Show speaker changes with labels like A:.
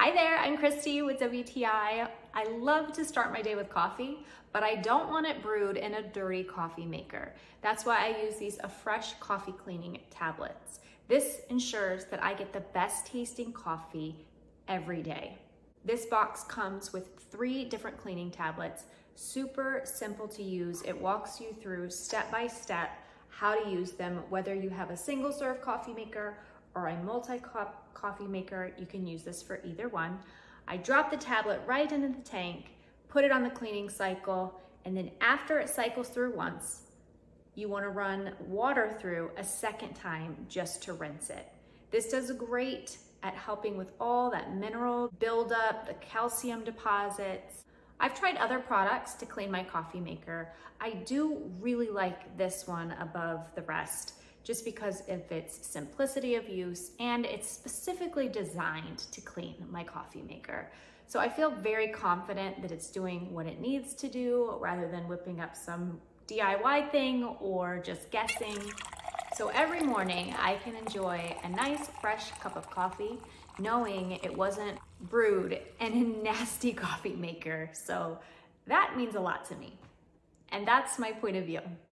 A: Hi there, I'm Christy with WTI. I love to start my day with coffee, but I don't want it brewed in a dirty coffee maker. That's why I use these Affresh coffee cleaning tablets. This ensures that I get the best tasting coffee every day. This box comes with 3 different cleaning tablets, super simple to use. It walks you through step by step how to use them, whether you have a single serve coffee maker or a multi-cup coffee maker. You can use this for either one. I drop the tablet right into the tank, put it on the cleaning cycle, and then after it cycles through once, you want to run water through a second time just to rinse it. This does great at helping with all that mineral buildup, the calcium deposits. I've tried other products to clean my coffee maker. I do really like this one above the rest, just because of its simplicity of use, and it's specifically designed to clean my coffee maker. So I feel very confident that it's doing what it needs to do rather than whipping up some DIY thing or just guessing. So every morning I can enjoy a nice fresh cup of coffee knowing it wasn't brewed in a nasty coffee maker. So that means a lot to me. And that's my point of view.